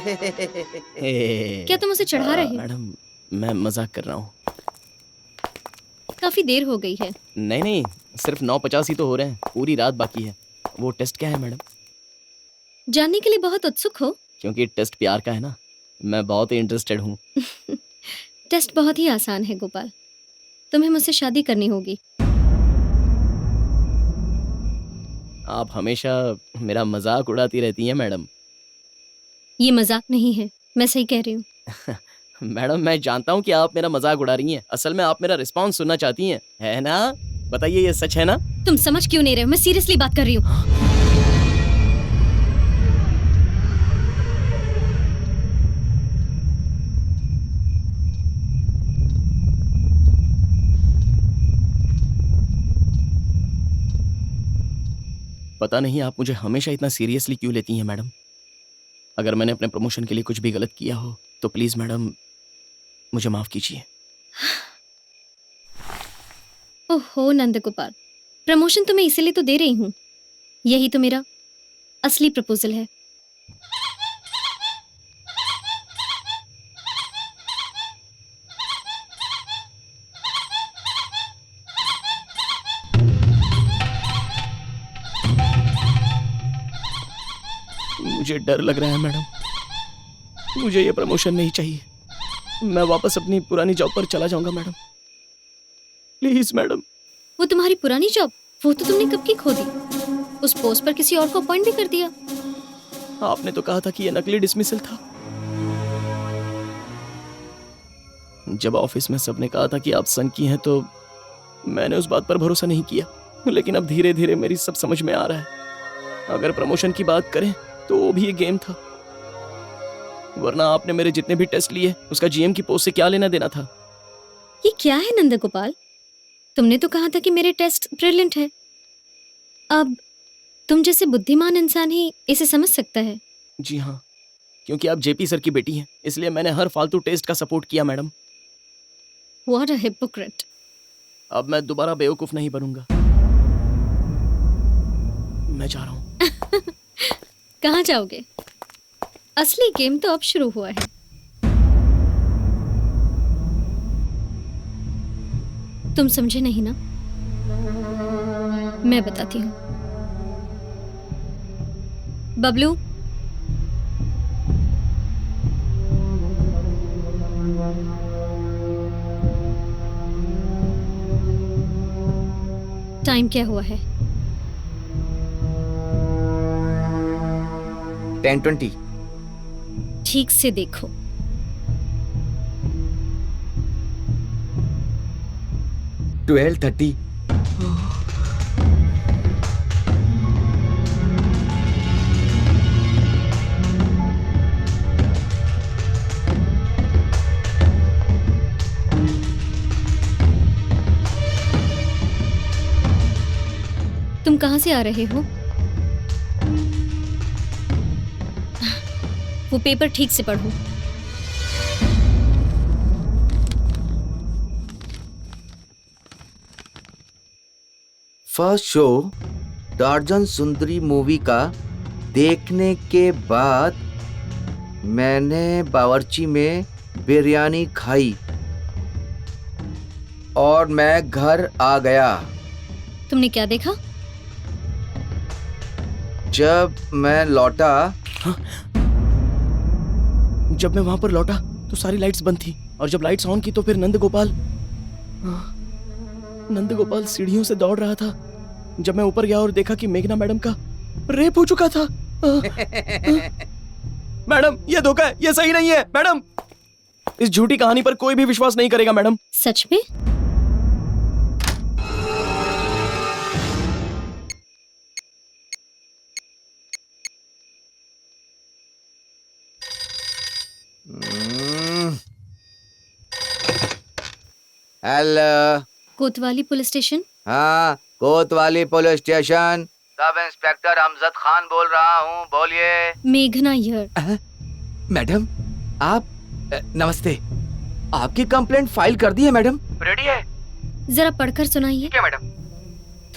क्या तुम उसे चढ़ा रहे हो? मैडम मैं मजाक कर रहा हूँ। काफी देर हो गई है। नहीं नहीं, सिर्फ 9:50 ही तो हो रहे हैं, पूरी रात बाकी है। वो टेस्ट क्या है मैडम? जानने के लिए बहुत उत्सुक हो? क्योंकि टेस्ट प्यार का है ना, मैं बहुत ही इंटरेस्टेड हूँ। टेस्ट बहुत ही आसान है गोपाल, तुम्हें मुझसे शादी करनी होगी। आप हमेशा मेरा मजाक उड़ाती रहती हैं मैडम। ये मजाक नहीं है, मैं सही कह रही हूँ। मैडम मैं जानता हूँ कि आप मेरा मजाक उड़ा रही हैं, असल में आप मेरा रिस्पॉन्स सुनना चाहती हैं, है ना? बताइए ये सच है ना? तुम समझ क्यों नहीं रहे हो? मैं सीरियसली बात कर रही हूँ। पता नहीं आप मुझे हमेशा इतना सीरियसली क्यों लेती हैं मैडम। अगर मैंने अपने प्रमोशन के लिए कुछ भी गलत किया हो तो प्लीज मैडम मुझे माफ कीजिए। ओहो नंदगोपाल, प्रमोशन तुम्हें इसीलिए तो दे रही हूँ, यही तो मेरा असली प्रपोजल है। मुझे डर लग रहा है मैडम, मुझे ये प्रमोशन नहीं चाहिए। मैं वापस अपनी पुरानी जॉब पर चला जाऊंगा मैडम, प्लीज मैडम। वो तुम्हारी पुरानी जॉब, वो तो तुमने कब की खो दी। उस पोस्ट पर किसी और को अपॉइंट भी कर दिया। आपने तो कहा था कि ये नकली डिसमिसल था। जब ऑफिस में सबने कहा था कि आप सन की हैं तो मैंने उस बात पर भरोसा नहीं किया, लेकिन अब धीरे धीरे मेरी सब समझ में आ रहा है। अगर प्रमोशन की बात करें तो वो भी एक गेम था, वरना आपने मेरे जितने भी टेस्ट लिए उसका जीएम की पोस्ट से क्या लेना देना था। ये क्या है नंदगोपाल, तुमने तो कहा था कि मेरे टेस्ट ब्रिलियंट है। अब तुम जैसे बुद्धिमान इंसान ही इसे समझ सकता है। जी हाँ, क्योंकि आप जेपी सर की बेटी हैं, इसलिए मैंने हर फालतू टेस्ट का सपोर्ट किया मैडम। What a hypocrite। अब मैं दोबारा बेवकूफ नहीं बनूंगा। मैं जा रहा हूँ। कहाँ जाओगे? असली गेम तो अब शुरू हुआ है। तुम समझे नहीं ना? मैं बताती हूँ। बबलू, टाइम क्या हुआ है? 10:20। ठीक से देखो। ट्वेल्व 30। तुम कहाँ से आ रहे हो? वो पेपर ठीक से पढ़ो। फर्स्ट शो टार्जन सुंदरी मूवी का देखने के बाद मैंने बावर्ची में बिरयानी खाई और मैं घर आ गया। तुमने क्या देखा? जब मैं लौटा जब मैं वहां पर लौटा तो सारी लाइट्स बंद थी, और जब लाइट्स ऑन की तो फिर नंदगोपाल सीढ़ियों से दौड़ रहा था। जब मैं ऊपर गया और देखा कि मेघना मैडम का रेप हो चुका था। मैडम ये धोखा है, ये सही नहीं है मैडम। इस झूठी कहानी पर कोई भी विश्वास नहीं करेगा मैडम। सच में? हेलो। कोतवाली पुलिस स्टेशन? हाँ, कोतवाली police station. Sub inspector Amjad Khan बोल रहा हूँ, बोलिए। मेघना हियर। मैडम आप नमस्ते। आपकी कंप्लेंट फाइल कर दी है मैडम। रेडी है? जरा पढ़कर सुनाइए। ठीक है मैडम।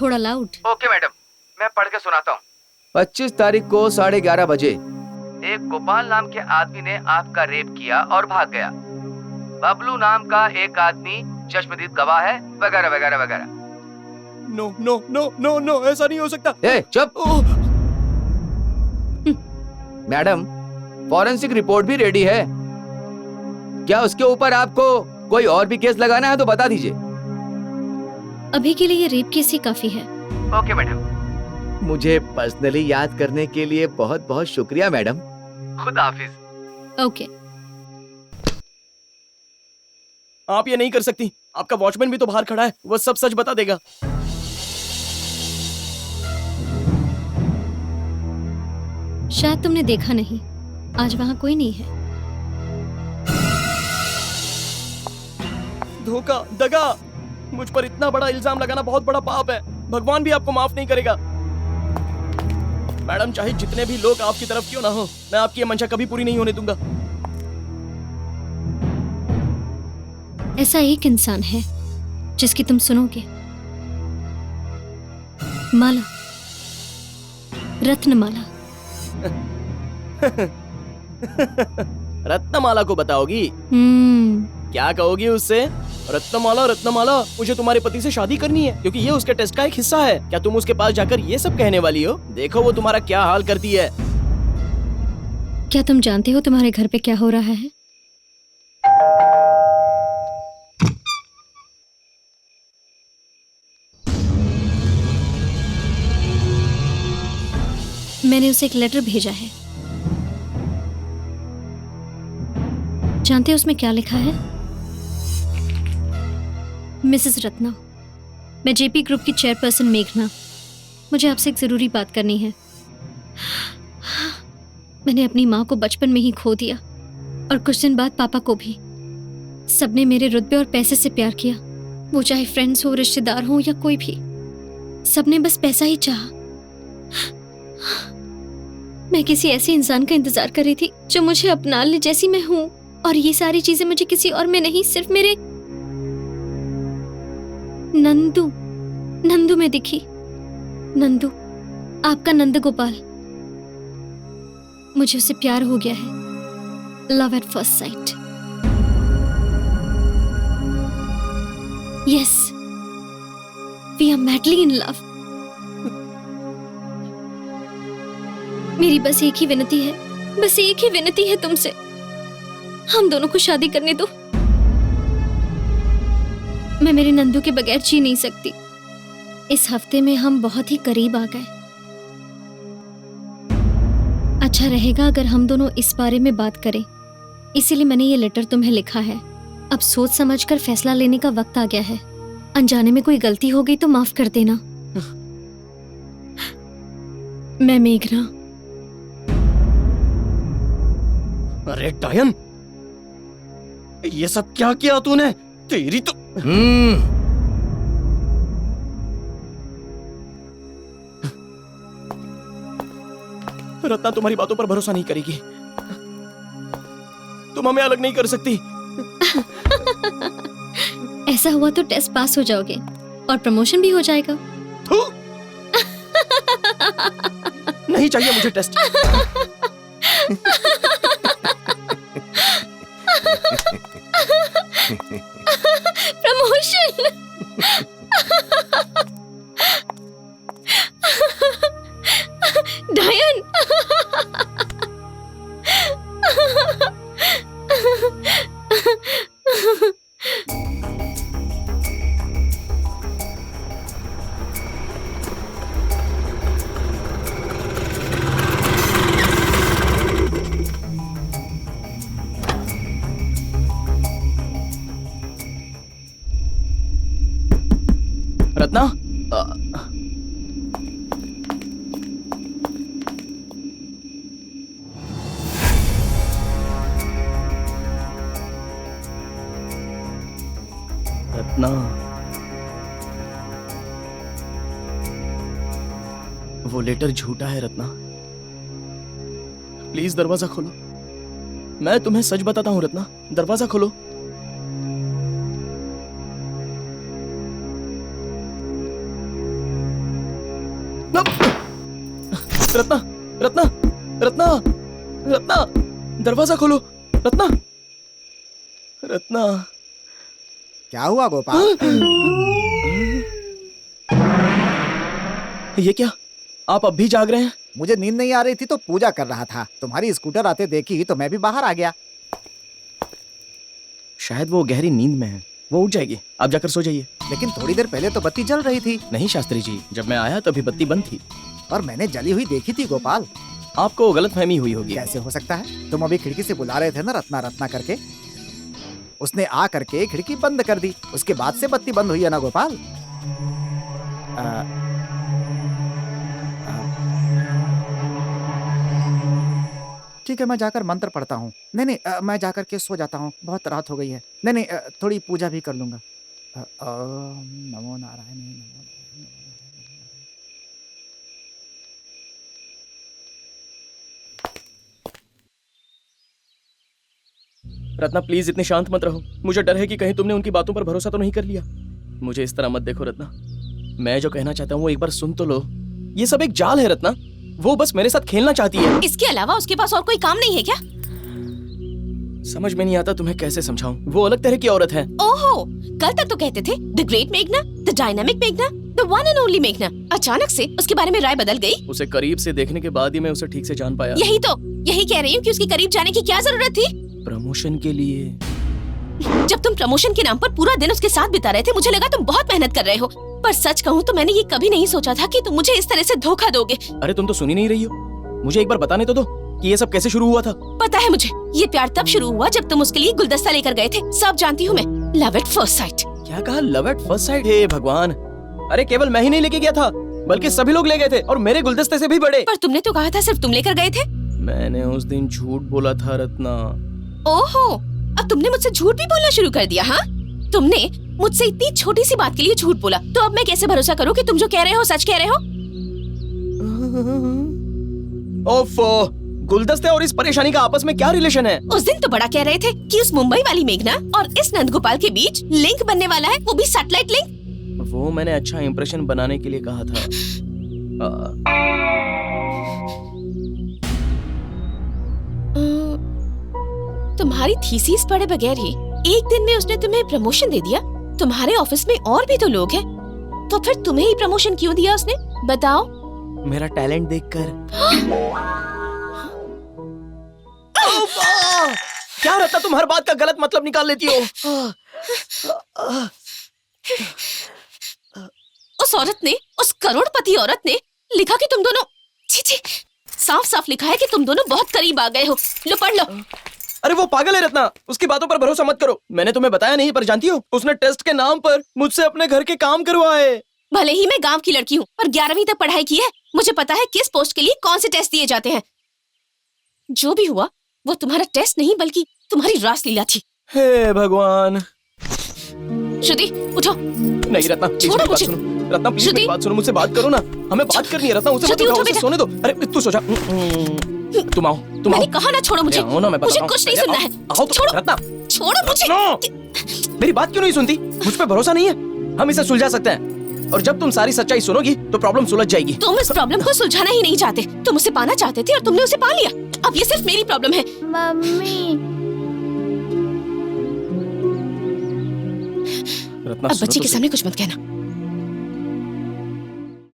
थोड़ा लाउड। ओके मैडम, मैं पढ़ के सुनाता हूँ। 25 तारीख को 11:30 बजे एक गोपाल नाम के आदमी ने आपका रेप किया और भाग गया। बबलू नाम का एक आदमी चश्मदीद गवाह है, वगैरह वगैरह वगैरह। No no no no no, ऐसा नहीं हो सकता। ए, चुप। मैडम, फॉरेंसिक रिपोर्ट भी रेडी है। क्या उसके ऊपर आपको कोई और भी केस लगाना है तो बता दीजिए। अभी के लिए ये रेप केस ही काफी है। Okay madam. मुझे पर्सनली याद करने के लिए बहुत बहुत शुक्रिया मैडम। खुदा हाफिज। ओके। आप ये नहीं कर सकती। आपका वॉचमैन भी तो बाहर खड़ा है, वो सब सच बता देगा। शायद तुमने देखा नहीं, आज वहां कोई नहीं है। धोखा, दगा, मुझ पर इतना बड़ा इल्जाम लगाना बहुत बड़ा पाप है। भगवान भी आपको माफ नहीं करेगा। मैडम, चाहे जितने भी लोग आपकी तरफ क्यों ना हो, मैं आपकी ये मंशा कभी पूरी नहीं होने दूंगा। ऐसा एक इंसान है जिसकी तुम सुनोगे। माला, रत्नमाला। रत्नमाला को बताओगी? क्या कहोगी उससे? रत्नमाला, रत्नमाला, मुझे तुम्हारे पति से शादी करनी है क्योंकि ये उसके टेस्ट का एक हिस्सा है। क्या तुम उसके पास जाकर ये सब कहने वाली हो? देखो वो तुम्हारा क्या हाल करती है। क्या तुम जानते हो तुम्हारे घर पे क्या हो रहा है? मैंने उसे एक लेटर भेजा है। जानते हो उसमें क्या लिखा है? मिसेस रत्ना, मैं जेपी ग्रुप की चेयरपर्सन मेघना, मुझे आपसे एक जरूरी बात करनी है। मैंने अपनी माँ को बचपन में ही खो दिया और कुछ दिन बाद पापा को भी। सबने मेरे रुतबे और पैसे से प्यार किया, वो चाहे फ्रेंड्स हो, रिश्तेदार हो या कोई भी, सबने बस पैसा ही चाहा। मैं किसी ऐसे इंसान का इंतजार कर रही थी जो मुझे अपना ले जैसी मैं हूं, और ये सारी चीजें मुझे किसी और में नहीं, सिर्फ मेरे नंदू में दिखी। नंदू, आपका नंद गोपाल। मुझे उससे प्यार हो गया है। Love at first sight. Yes, we are madly in love. मेरी बस एक ही विनती है, बस एक ही विनती है तुमसे, हम दोनों को शादी करने दो। मैं मेरे नंदू के बगैर जी नहीं सकती। इस हफ्ते में हम बहुत ही करीब आ गए। अच्छा रहेगा अगर हम दोनों इस बारे में बात करें, इसीलिए मैंने ये लेटर तुम्हें लिखा है। अब सोच समझकर फैसला लेने का वक्त आ गया है। अनजाने में कोई गलती हो गई तो माफ कर देना। मैं मेघना। अरे डायन, ये सब क्या किया तूने? तेरी तो रत्ना तुम्हारी बातों पर भरोसा नहीं करेगी। तुम हमें अलग नहीं कर सकती। ऐसा हुआ तो टेस्ट पास हो जाओगे और प्रमोशन भी हो जाएगा। नहीं चाहिए मुझे टेस्ट। प्रमोशन। डायन। रत्ना, रत्ना, वो लेटर झूठा है रत्ना। प्लीज दरवाजा खोलो। मैं तुम्हें सच बताता हूं रत्ना, दरवाजा खोलो। रत्ना, रत्ना, रत्ना, रत्ना, दरवाजा खोलो। रत्ना, रत्ना। क्या हुआ गोपाल? ये क्या, आप अब भी जाग रहे हैं? मुझे नींद नहीं आ रही थी तो पूजा कर रहा था। तुम्हारी स्कूटर आते देखी तो मैं भी बाहर आ गया। शायद वो गहरी नींद में है, वो उठ जाएगी। आप जाकर सो जाइए। लेकिन थोड़ी देर पहले तो बत्ती जल रही थी। नहीं शास्त्री जी, जब मैं आया तभी बत्ती बंद थी। और मैंने जली हुई देखी थी गोपाल। आपको गलतफहमी हुई होगी। कैसे हो सकता है? तुम अभी खिड़की से बुला रहे थे ना रत्ना रत्ना करके। उसने आ करके खिड़की बंद कर दी, उसके बाद से बत्ती बंद हुई है ना गोपाल। ठीक है, मैं जाकर मंत्र पढ़ता हूँ। नहीं, मैं जाकर के सो जाता हूँ, बहुत रात हो गई है। नहीं, थोड़ी पूजा भी कर लूंगा। ओम नमो नारायण, नमो नारायण, नमो नारायण। रत्ना प्लीज इतने शांत मत रहो। मुझे डर है कि कहीं तुमने उनकी बातों पर भरोसा तो नहीं कर लिया। मुझे इस तरह मत देखो रत्ना, मैं जो कहना चाहता हूँ वो एक बार सुन तो लो। ये सब एक जाल है रत्ना, वो बस मेरे साथ खेलना चाहती है। इसके अलावा उसके पास और कोई काम नहीं है क्या? समझ में नहीं आता तुम्हें कैसे समझाऊं। वो अलग तरह की औरत है। ओहो, कल तक तो कहते थे द ग्रेट मेघना, द डायनामिक मेघना, द वन एंड ओनली मेघना। अचानक से उसके बारे में राय बदल गई। उसे करीब से देखने के बाद ही मैं उसे ठीक से जान पाया। यही कह रही हूँ कि उसके करीब जाने की क्या जरूरत थी? प्रमोशन के लिए। जब तुम प्रमोशन के नाम पर पूरा दिन उसके साथ बिता रहे थे, मुझे लगा तुम बहुत मेहनत कर रहे हो। पर सच कहूँ तो मैंने ये कभी नहीं सोचा था कि तुम मुझे इस तरह से धोखा दोगे। अरे तुम तो सुन ही नहीं रही हो, मुझे एक बार बताने तो दो कि ये सब कैसे शुरू हुआ था। पता है मुझे, ये प्यार तब शुरू हुआ जब तुम उसके लिए गुलदस्ता लेकर गए थे। सब जानती हूँ मैं। Love at first sight. क्या कहा? Love at first sight? हे भगवान, अरे केवल मैं ही नहीं लेके गया था, बल्कि सभी लोग ले गए थे, और मेरे गुलदस्ते से भी बड़े। पर तुमने तो कहा था सिर्फ तुम लेकर गए थे। मैंने उस दिन झूठ बोला था रत्ना। ओहो, अब तुमने मुझसे झूठ भी बोलना शुरू कर दिया। हाँ, तुमने मुझसे इतनी छोटी सी बात के लिए झूठ बोला, तो अब मैं कैसे भरोसा करूँ कि तुम जो कह रहे हो सच कह रहे हो? ओफो, गुलदस्ते और इस परेशानी का आपस में क्या रिलेशन है? उस दिन तो बड़ा कह रहे थे कि उस मुंबई वाली मेघना और इस नंदगोपाल के बीच लिंक बनने वाला है, वो भी सैटेलाइट लिंक। वो मैंने अच्छा इंप्रेशन बनाने के लिए कहा था। तुम्हारी थीसिस पढ़े बगैर ही एक दिन में उसने तुम्हें प्रमोशन दे दिया। तुम्हारे ऑफिस में और भी तो लोग हैं, तो फिर तुम्हें ही प्रमोशन क्यों दिया उसने? बताओ। मेरा टैलेंट देखकर। क्या रत्ना, तुम हर बात का गलत मतलब निकाल लेती हो। उस औरत ने, उस करोड़पति औरत ने लिखा कि तुम दोनों, छी, साफ साफ लिखा है कि तुम दोनों बहुत करीब आ गए हो। लो पढ़ लो। अरे वो पागल है रत्ना, उसकी बातों पर भरोसा मत करो। मैंने तुम्हें बताया नहीं, पर जानती हो उसने टेस्ट के नाम पर मुझसे अपने घर के काम करवाए। भले ही मैं गांव की लड़की हूँ और 11वीं तक पढ़ाई की है, मुझे पता है किस पोस्ट के लिए कौन से टेस्ट दिए जाते हैं। जो भी हुआ वो तुम्हारा टेस्ट नहीं बल्कि तुम्हारी रासलीला थी। हे भगवान। श्रुति उठो। नहीं रत्ना, प्लीज छोड़ो मेरी बात मुझे। सुनो। रत्ना प्लीज श्रुति। मेरी बात सुनो, मुझसे बात करो ना, हमें बात करनी है। रत्ना उसे मत श्रुति, उठाओ, उठो उसे बेटा। सोने दो। अरे तू सो जा। तुम आओ, तुम आओ। मैंने कहा ना छोड़ो मुझे। आओ ना, मैं मुझे बताता हूँ। कुछ नहीं अरे सुनना आओ, है। आओ तो, छोड़ो रत्ना। छोड़ो मुझे। नो! मेरी बात क्यों नहीं सुनती? मुझ पे भरोसा नहीं है? हम इसे सुलझा सकते हैं, और जब तुम सारी सच्चाई सुनोगी तो प्रॉब्लम सुलझ जाएगी। तुम इस प्रॉब्लम को सुलझाना ही नहीं चाहते, तुम उसे पाना चाहते थे और तुमने उसे पा लिया। अब ये सिर्फ मेरी प्रॉब्लम है। मम्मी, रत्ना अब सुनो बच्ची तो के सामने कुछ मत कहना।